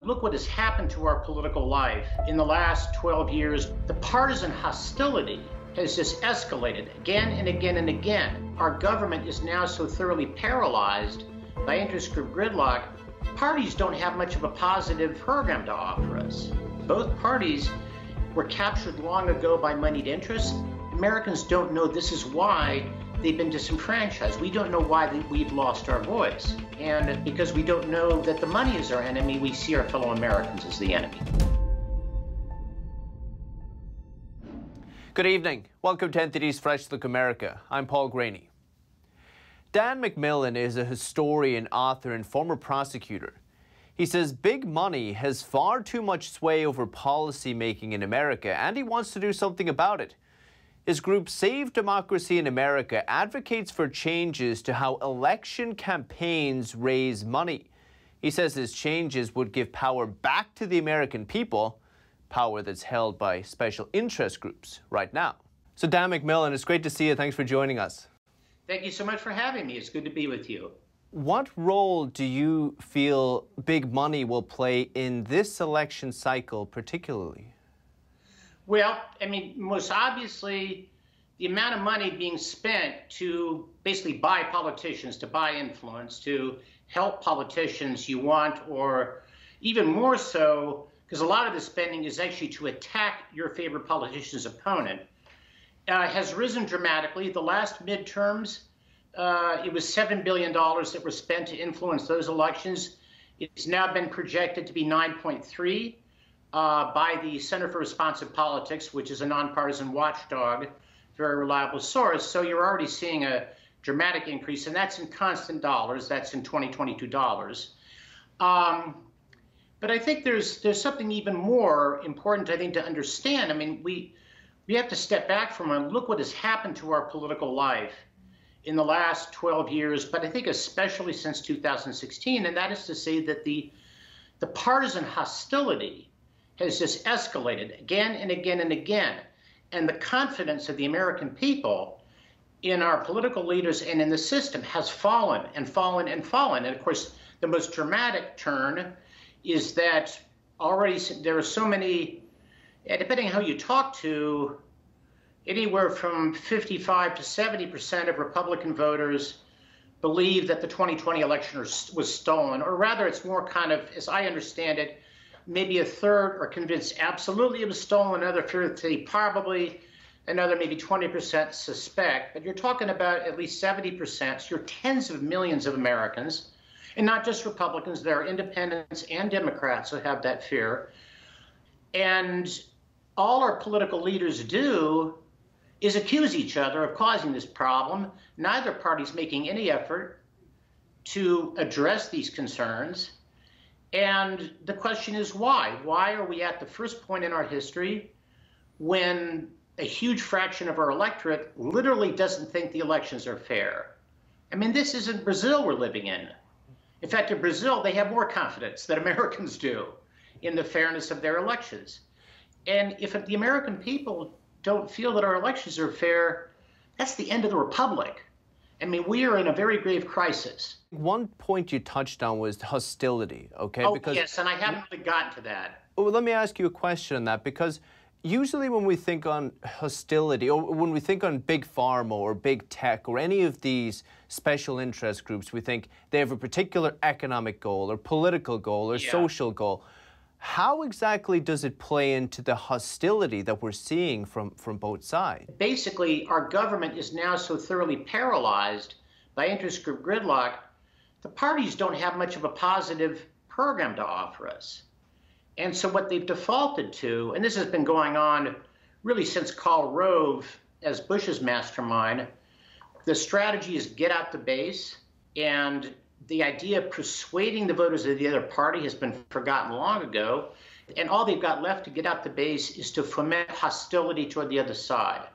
Look what has happened to our political life in the last 12 years. The partisan hostility has just escalated again and again and again. Our government is now so thoroughly paralyzed by interest group gridlock, parties don't have much of a positive program to offer us. Both parties were captured long ago by moneyed interests. Americans don't know this is why they've been disenfranchised. We don't know why we've lost our voice. And because we don't know that the money is our enemy, we see our fellow Americans as the enemy. Good evening. Welcome to NTD's Fresh Look America. I'm Paul Graney. Dan McMillan is a historian, author, and former prosecutor. He says big money has far too much sway over policy making in America, and he wants to do something about it. His group Save Democracy in America advocates for changes to how election campaigns raise money. He says his changes would give power back to the American people, power that's held by special interest groups right now. So Dan McMillan, it's great to see you. Thanks for joining us. Thank you so much for having me. It's good to be with you. What role do you feel big money will play in this election cycle particularly? Well, I mean, most obviously, the amount of money being spent to basically buy politicians, to buy influence, to help politicians you want, or even more so, because a lot of the spending is actually to attack your favorite politician's opponent, has risen dramatically. The last midterms, it was $7 billion that were spent to influence those elections. It's now been projected to be 9.3 by the Center for Responsive Politics, which is a nonpartisan watchdog, very reliable source. So you're already seeing a dramatic increase, and that's in constant dollars. That's in 2022 dollars. But I think there's something even more important, I think, to understand. I mean, we have to step back from and look what has happened to our political life in the last 12 years, but I think especially since 2016, and that is to say that the partisan hostility has just escalated again and again and again. And the confidence of the American people in our political leaders and in the system has fallen and fallen and fallen. And of course, the most dramatic turn is that already there are so many, depending on how you talk to, anywhere from 55 to 70% of Republican voters believe that the 2020 election was stolen, or rather it's more kind of, as I understand it, maybe a third are convinced absolutely it was stolen, another third say probably, another maybe 20% suspect. But you're talking about at least 70%, so you're tens of millions of Americans, and not just Republicans, there are independents and Democrats who have that fear. And all our political leaders do is accuse each other of causing this problem. Neither party's making any effort to address these concerns. And the question is why? Why are we at the first point in our history when a huge fraction of our electorate literally doesn't think the elections are fair? I mean, this isn't Brazil we're living in. In fact, in Brazil, they have more confidence than Americans do in the fairness of their elections. And if the American people don't feel that our elections are fair, that's the end of the republic. I mean, we are in a very grave crisis. One point you touched on was hostility, okay? Oh, yes, and I haven't really gotten to that. Well, let me ask you a question on that, because usually when we think on hostility, or when we think on big pharma or big tech or any of these special interest groups, we think they have a particular economic goal or political goal or social goal. How exactly does it play into the hostility that we're seeing from both sides? Basically, our government is now so thoroughly paralyzed by interest group gridlock, the parties don't have much of a positive program to offer us. And so what they've defaulted to, and this has been going on really since Karl Rove as Bush's mastermind, the strategy is get out the base, and the idea of persuading the voters of the other party has been forgotten long ago, and all they've got left to get out the base is to foment hostility toward the other side.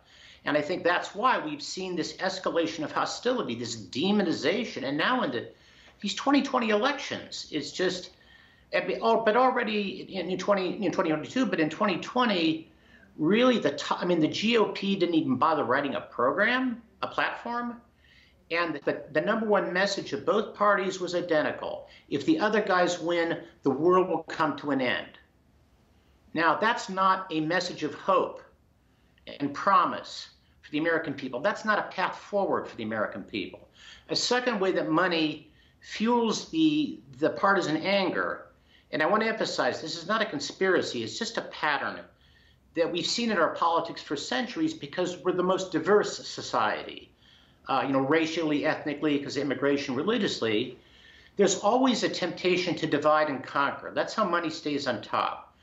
And I think that's why we've seen this escalation of hostility, this demonization, and now in these 2020 elections, it's just, but already in 2022, but in 2020, really the GOP didn't even bother writing a program, a platform. And the number one message of both parties was identical. If the other guys win, the world will come to an end. Now, that's not a message of hope and promise for the American people. That's not a path forward for the American people. A second way that money fuels the partisan anger, and I want to emphasize, this is not a conspiracy, it's just a pattern that we've seen in our politics for centuries because we're the most diverse society. Racially, ethnically, because of immigration, religiously, there's always a temptation to divide and conquer. That's how money stays on top.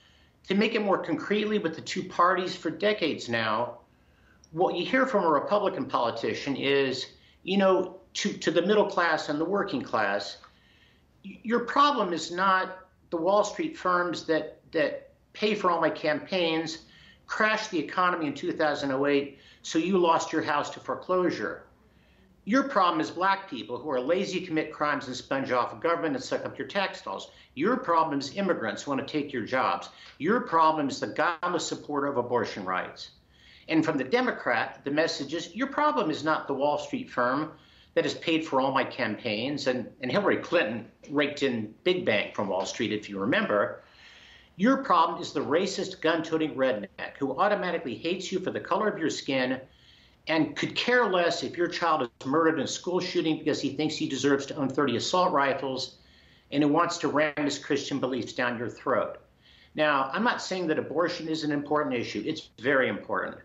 To make it more concretely with the two parties for decades now, what you hear from a Republican politician is, to the middle class and the working class, your problem is not the Wall Street firms that pay for all my campaigns, crashed the economy in 2008, so you lost your house to foreclosure. Your problem is black people who are lazy, commit crimes, and sponge off of government and suck up your tax dollars. Your problem is immigrants who want to take your jobs. Your problem is the godless supporter of abortion rights. And from the Democrat, the message is, your problem is not the Wall Street firm that has paid for all my campaigns, and Hillary Clinton raked in big bank from Wall Street, if you remember. Your problem is the racist, gun-toting redneck who automatically hates you for the color of your skin and could care less if your child is murdered in a school shooting because he thinks he deserves to own 30 assault rifles, and who wants to ram his Christian beliefs down your throat. Now, I'm not saying that abortion is an important issue. It's very important.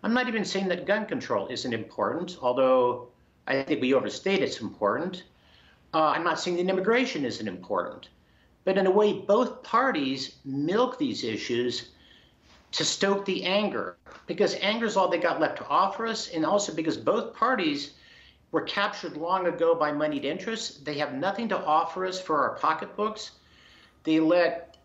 I'm not even saying that gun control isn't important, although I think we overstate it's important. I'm not saying that immigration isn't important. But in a way, both parties milk these issues to stoke the anger, because anger is all they got left to offer us, and also because both parties were captured long ago by moneyed interests. They have nothing to offer us for our pocketbooks. They let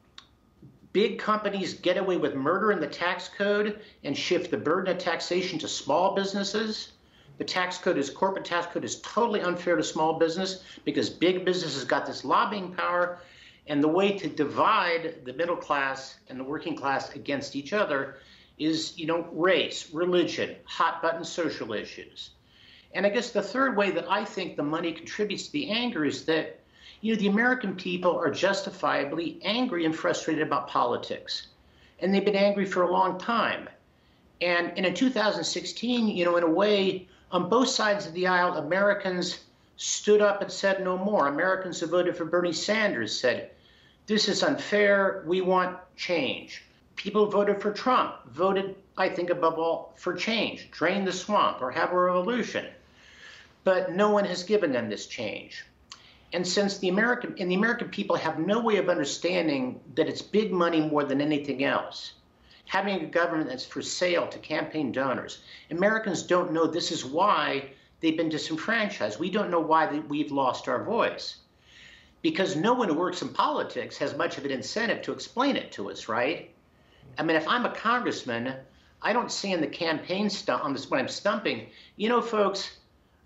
big companies get away with murder in the tax code and shift the burden of taxation to small businesses. The corporate tax code is totally unfair to small business because big businesses got this lobbying power. And the way to divide the middle class and the working class against each other is, race, religion, hot button social issues. And I guess the third way that I think the money contributes to the anger is that, the American people are justifiably angry and frustrated about politics. And they've been angry for a long time. And in 2016, in a way, on both sides of the aisle, Americans stood up and said no more. Americans who voted for Bernie Sanders said, this is unfair, we want change. People who voted for Trump voted, I think above all, for change, drain the swamp or have a revolution. But no one has given them this change. And since the American people have no way of understanding that it's big money more than anything else, having a government that's for sale to campaign donors, Americans don't know this is why they've been disenfranchised. We don't know why we've lost our voice. Because no one who works in politics has much of an incentive to explain it to us, right? I mean, if I'm a congressman, I don't say in the campaign when I'm stumping, folks,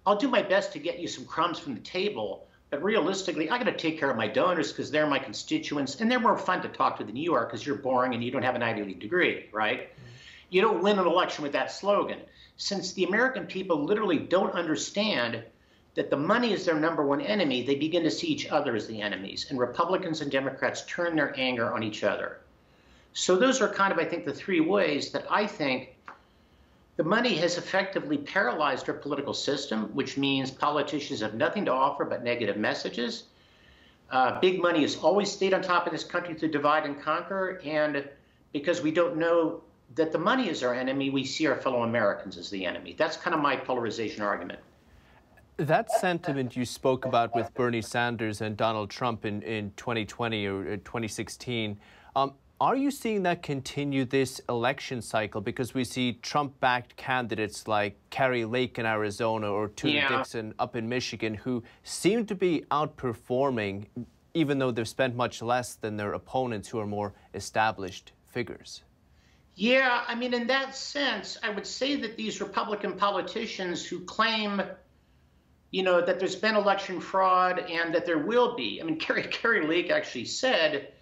I'll do my best to get you some crumbs from the table, but realistically, I got to take care of my donors because they're my constituents, and they're more fun to talk to than you are because you're boring and you don't have an Ivy League degree, right? You don't win an election with that slogan. Since the American people literally don't understand that the money is their number one enemy, they begin to see each other as the enemies, and Republicans and Democrats turn their anger on each other. So those are kind of, I think, the three ways that I think the money has effectively paralyzed our political system, which means politicians have nothing to offer but negative messages. Big money has always stayed on top of this country through divide and conquer, and because we don't know that the money is our enemy, we see our fellow Americans as the enemy. That's kind of my polarization argument. That sentiment you spoke about with Bernie Sanders and Donald Trump in 2020 or 2016, are you seeing that continue this election cycle? Because we see Trump-backed candidates like Kari Lake in Arizona or Tudor Dixon up in Michigan who seem to be outperforming, even though they've spent much less than their opponents who are more established figures. Yeah, I mean, in that sense, I would say that these Republican politicians who claim that there's been election fraud and that there will be. I mean, Kari Lake actually said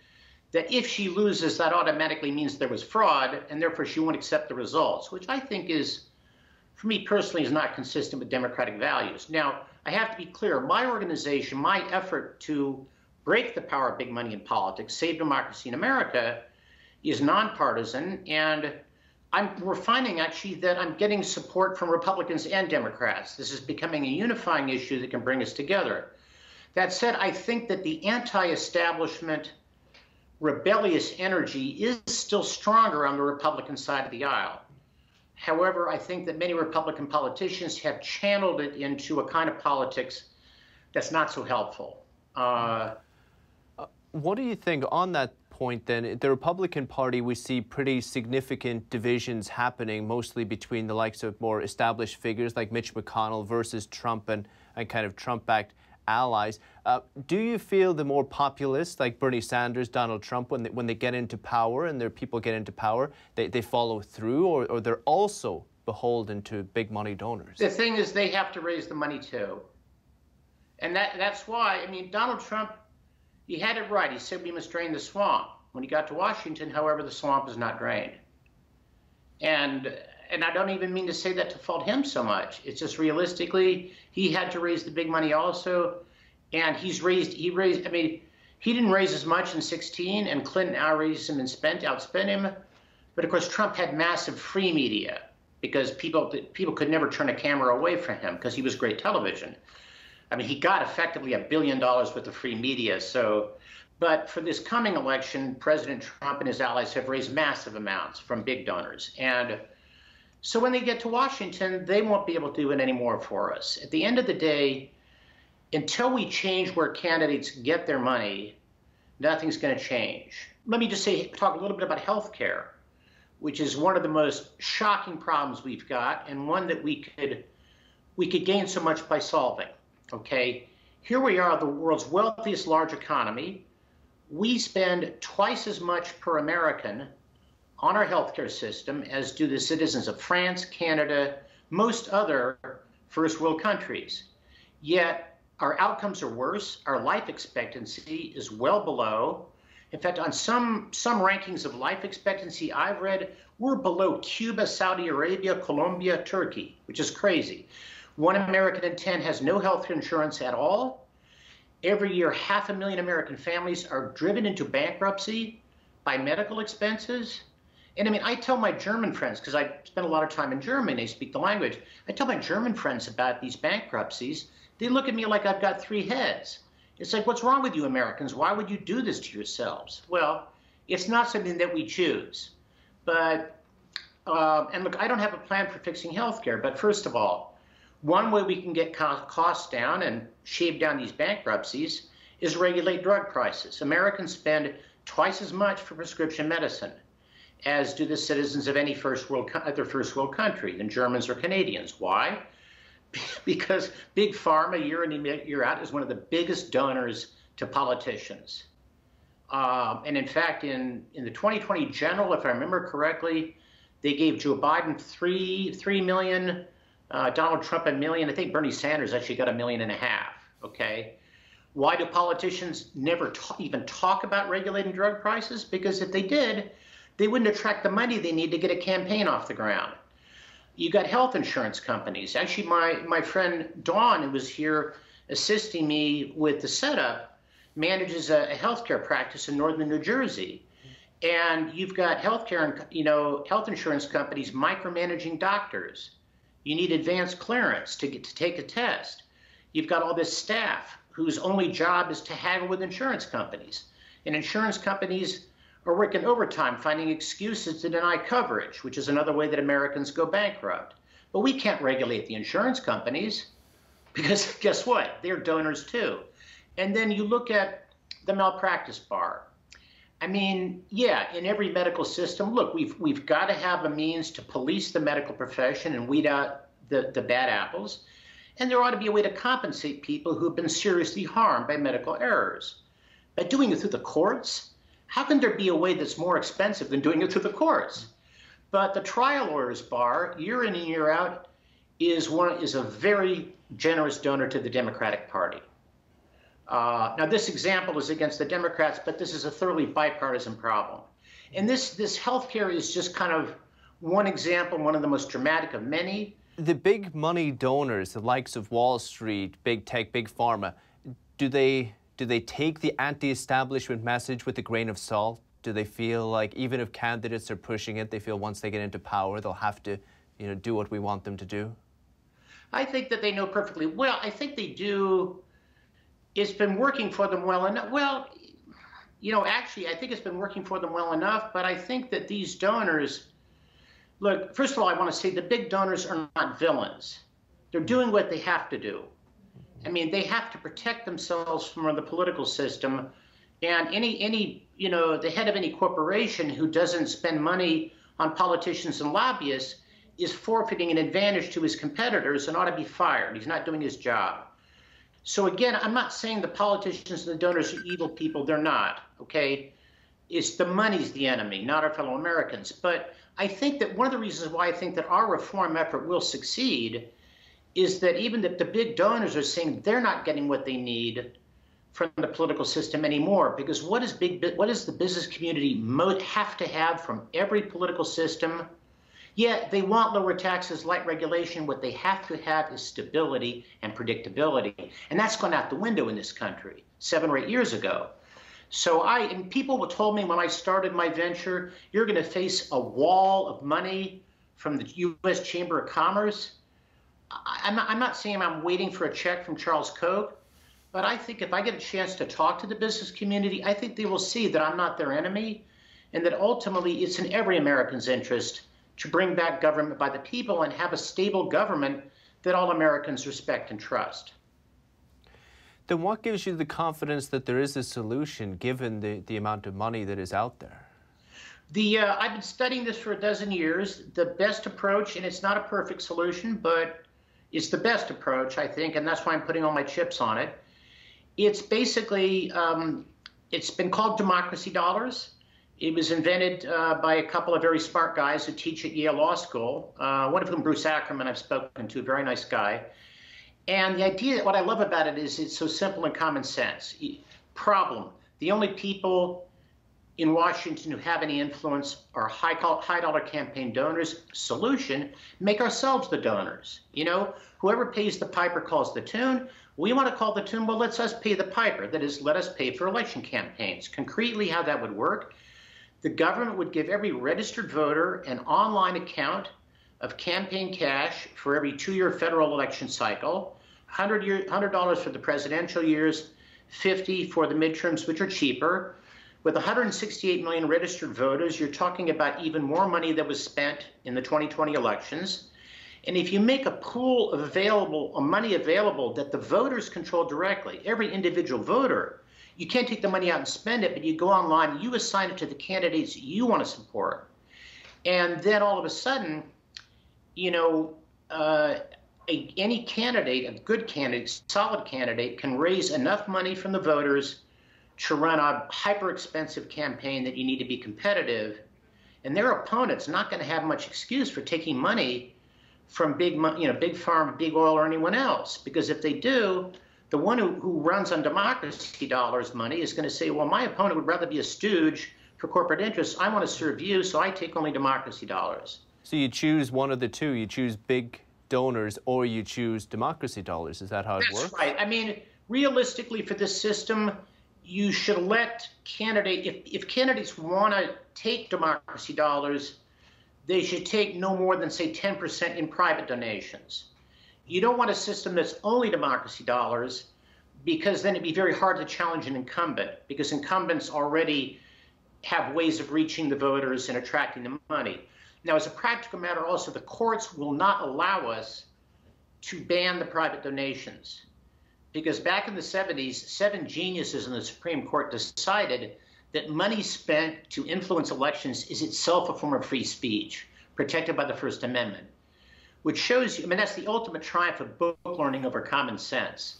that if she loses, that automatically means there was fraud, and therefore she won't accept the results, which I think is for me personally, is not consistent with democratic values. Now, I have to be clear, my organization, my effort to break the power of big money in politics, save democracy in America, is nonpartisan, and we're finding actually that I'm getting support from Republicans and Democrats. This is becoming a unifying issue that can bring us together. That said, I think that the anti-establishment rebellious energy is still stronger on the Republican side of the aisle. However, I think that many Republican politicians have channeled it into a kind of politics that's not so helpful. What do you think on that point then? The Republican Party, we see pretty significant divisions happening, mostly between the likes of more established figures like Mitch McConnell versus Trump and kind of Trump-backed allies. Do you feel the more populists like Bernie Sanders, Donald Trump, when they get into power and their people get into power, they follow through, or they're also beholden to big money donors? The thing is, they have to raise the money too. And that's why, I mean, Donald Trump, he had it right. He said we must drain the swamp. When he got to Washington, however, the swamp is not drained. And I don't even mean to say that to fault him so much. It's just realistically, he had to raise the big money also. And he didn't raise as much in 2016, and Clinton outraised him and outspent him. But of course, Trump had massive free media because people could never turn a camera away from him because he was great television. I mean, he got effectively $1 billion worth of free media. But for this coming election, President Trump and his allies have raised massive amounts from big donors. And so when they get to Washington, they won't be able to do it anymore for us. At the end of the day, until we change where candidates get their money, nothing's going to change. Let me just talk a little bit about health care, which is one of the most shocking problems we've got, and one that we could gain so much by solving. Okay, here we are, the world's wealthiest large economy. We spend twice as much per American on our healthcare system as do the citizens of France, Canada, most other first world countries. Yet our outcomes are worse. Our life expectancy is well below. In fact, on some rankings of life expectancy I've read, we're below Cuba, Saudi Arabia, Colombia, Turkey, which is crazy. 1 American in 10 has no health insurance at all. Every year, 500,000 American families are driven into bankruptcy by medical expenses. And I mean, I tell my German friends, because I spend a lot of time in Germany, they speak the language. I tell my German friends about these bankruptcies. They look at me like I've got 3 heads. It's like, what's wrong with you Americans? Why would you do this to yourselves? Well, it's not something that we choose. But, and look, I don't have a plan for fixing healthcare, but first of all, one way we can get costs down and shave down these bankruptcies is regulate drug prices. Americans spend twice as much for prescription medicine as do the citizens of any other first world country than Germans or Canadians. Why? Because Big Pharma, year in and year out, is one of the biggest donors to politicians. And in fact, in the 2020 general, if I remember correctly, they gave Joe Biden $3 million, Donald Trump $1 million. I think Bernie Sanders actually got $1.5 million. Okay, why do politicians never even talk about regulating drug prices? Because if they did, they wouldn't attract the money they need to get a campaign off the ground. You got health insurance companies. Actually, my friend Dawn, who was here assisting me with the setup, manages a healthcare practice in northern New Jersey. And you've got health insurance companies micromanaging doctors. You need advanced clearance to take a test. You've got all this staff whose only job is to haggle with insurance companies. And insurance companies are working overtime finding excuses to deny coverage, which is another way that Americans go bankrupt. But we can't regulate the insurance companies because guess what? They're donors too. And then you look at the malpractice bar. I mean, yeah, in every medical system, look, we've got to have a means to police the medical profession and weed out the bad apples. And there ought to be a way to compensate people who have been seriously harmed by medical errors. By doing it through the courts, how can there be a way that's more expensive than doing it through the courts? But the trial lawyers bar, year in and year out, is a very generous donor to the Democratic Party. Now, this example is against the Democrats, but this is a thoroughly bipartisan problem. And this healthcare is just kind of one example, one of the most dramatic of many. The big money donors, the likes of Wall Street, big tech, big pharma, do they take the anti-establishment message with a grain of salt? Do they feel like even if candidates are pushing it, they feel once they get into power, they'll have to, do what we want them to do? I think that they know perfectly well. I think they do. It's been working for them well enough. Well, actually, I think it's been working for them well enough, but I think that these donors, look, first of all, I want to say the big donors are not villains. They're doing what they have to do. I mean, they have to protect themselves from the political system, and the head of any corporation who doesn't spend money on politicians and lobbyists is forfeiting an advantage to his competitors and ought to be fired. He's not doing his job. So again, I'm not saying the politicians and the donors are evil people. They're not, okay? It's the money's the enemy, not our fellow Americans. But I think that one of the reasons why I think that our reform effort will succeed is that even that the big donors are saying they're not getting what they need from the political system anymore. Because what does the business community have to have from every political system? Yeah, they want lower taxes, light regulation. What they have to have is stability and predictability. And that's gone out the window in this country 7 or 8 years ago. So and people told me when I started my venture, you're going to face a wall of money from the U.S. Chamber of Commerce. I'm not saying I'm waiting for a check from Charles Koch, but I think if I get a chance to talk to the business community, I think they will see that I'm not their enemy and that ultimately it's in every American's interest to bring back government by the people and have a stable government that all Americans respect and trust. Then what gives you the confidence that there is a solution given the amount of money that is out there? I've been studying this for a dozen years. The best approach, and it's not a perfect solution, but it's the best approach, I think, and that's why I'm putting all my chips on it. It's basically, it's been called democracy dollars. It was invented by a couple of very smart guys who teach at Yale Law School, one of whom, Bruce Ackerman, I've spoken to, a very nice guy. And the idea, what I love about it is it's so simple and common sense. Problem, the only people in Washington who have any influence are high-dollar campaign donors. Solution, make ourselves the donors. Whoever pays the piper calls the tune. We want to call the tune, well, let us pay the piper. That is, let us pay for election campaigns. Concretely, how that would work, the government would give every registered voter an online account of campaign cash for every 2-year federal election cycle, $100 for the presidential years, $50 for the midterms, which are cheaper. With 168 million registered voters, you're talking about even more money that was spent in the 2020 elections. And if you make a pool of money available that the voters control directly, every individual voter, you can't take the money out and spend it, but you go online, you assign it to the candidates you want to support. And then all of a sudden, any candidate, a good candidate, solid candidate, can raise enough money from the voters to run a hyper-expensive campaign that you need to be competitive. And their opponent's not going to have much excuse for taking money from big pharma, big oil, or anyone else. Because if they do, the one who runs on democracy dollars money is going to say, well, my opponent would rather be a stooge for corporate interests. I want to serve you, so I take only democracy dollars. So you choose one of the two. You choose big donors or you choose democracy dollars. Is that how it works? That's right. I mean, realistically, for this system, you should let if candidates want to take democracy dollars, they should take no more than, say, 10% in private donations. You don't want a system that's only democracy dollars, because then it'd be very hard to challenge an incumbent, because incumbents already have ways of reaching the voters and attracting the money. Now, as a practical matter, also, the courts will not allow us to ban the private donations, because back in the 70s, 7 geniuses in the Supreme Court decided that money spent to influence elections is itself a form of free speech, protected by the First Amendment, which shows you, I mean, that's the ultimate triumph of book learning over common sense.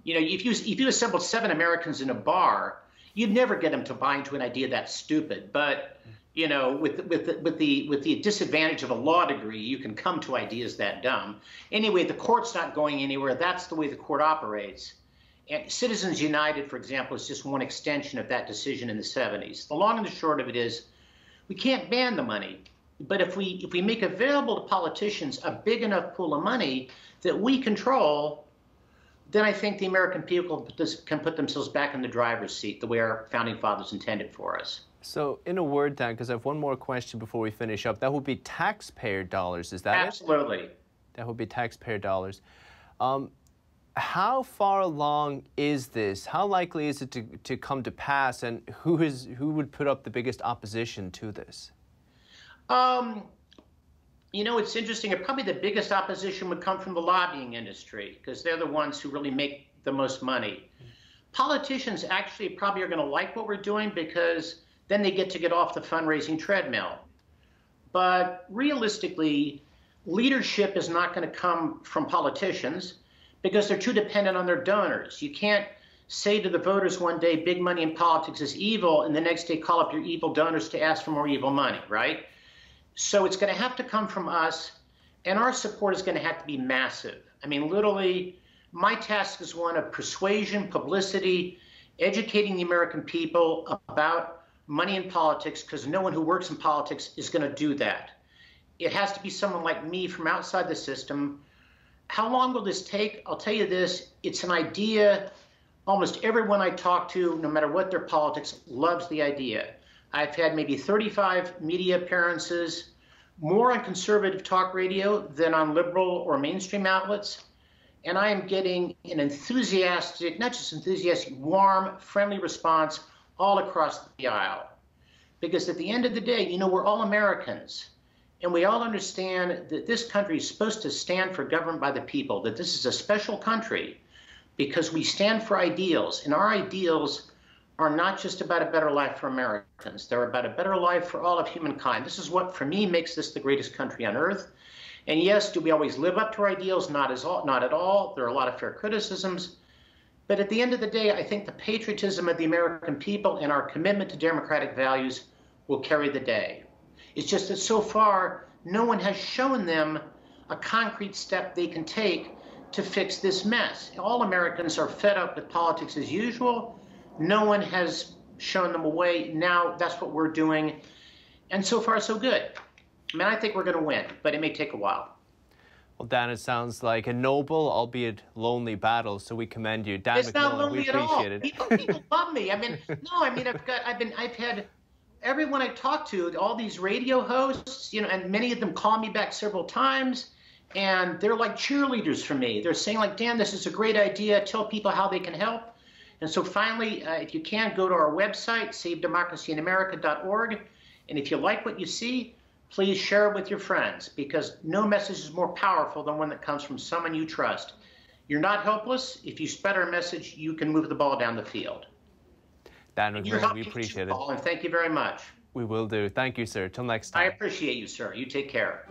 If you assembled 7 Americans in a bar, you'd never get them to buy into an idea that's stupid. But with the disadvantage of a law degree, you can come to ideas that dumb. Anyway, the court's not going anywhere. That's the way the court operates. And Citizens United, for example, is just one extension of that decision in the 70s. The long and the short of it is, we can't ban the money, But if we make available to politicians a big enough pool of money that we control, then I think the American people can put themselves back in the driver's seat the way our founding fathers intended for us. So, in a word, Dan, because I have one more question before we finish up, that would be taxpayer dollars, is that it? Absolutely. That would be taxpayer dollars. How far along is this? How likely is it to come to pass, and who would put up the biggest opposition to this? You know, it's interesting. Probably the biggest opposition would come from the lobbying industry, because they're the ones who really make the most money. Politicians actually probably are going to like what we're doing, because then they get off the fundraising treadmill. But realistically, leadership is not going to come from politicians, because they're too dependent on their donors. You can't say to the voters one day, big money in politics is evil, and the next day call up your evil donors to ask for more evil money, right? So it's going to have to come from us, and our support is going to have to be massive. I mean, literally, my task is one of persuasion, publicity, educating the American people about money in politics, because no one who works in politics is going to do that. It has to be someone like me from outside the system. How long will this take? I'll tell you this, it's an idea. Almost everyone I talk to, no matter what their politics, loves the idea. I've had maybe 35 media appearances, more on conservative talk radio than on liberal or mainstream outlets. And I am getting an enthusiastic, not just enthusiastic, warm, friendly response all across the aisle. Because at the end of the day, you know, we're all Americans. And we all understand that this country is supposed to stand for government by the people, that this is a special country because we stand for ideals. And our ideals are not just about a better life for Americans. They're about a better life for all of humankind. This is what, for me, makes this the greatest country on earth. And yes, do we always live up to our ideals? Not at all. There are a lot of fair criticisms. But at the end of the day, I think the patriotism of the American people and our commitment to democratic values will carry the day. It's just that so far, no one has shown them a concrete step they can take to fix this mess. All Americans are fed up with politics as usual. No one has shown them a way. Now that's what we're doing. And so far, so good. I mean, I think we're going to win, but it may take a while. Well, Dan, it sounds like a noble, albeit lonely battle, so we commend you. Dan It's not McMillan, lonely we at all. appreciate it. People love me. I mean, no, I mean, I've had everyone I talk to, all these radio hosts, you know, and many of them call me back several times, and they're like cheerleaders for me. They're saying like, Dan, this is a great idea. Tell people how they can help. And so finally, if you can, go to our website, savedemocracyinamerica.org. And if you like what you see, please share it with your friends, because no message is more powerful than one that comes from someone you trust. You're not helpless. If you spread our message, you can move the ball down the field. Dan McMillan, we appreciate it. And thank you very much. We will do. Thank you, sir. Till next time. I appreciate you, sir. You take care.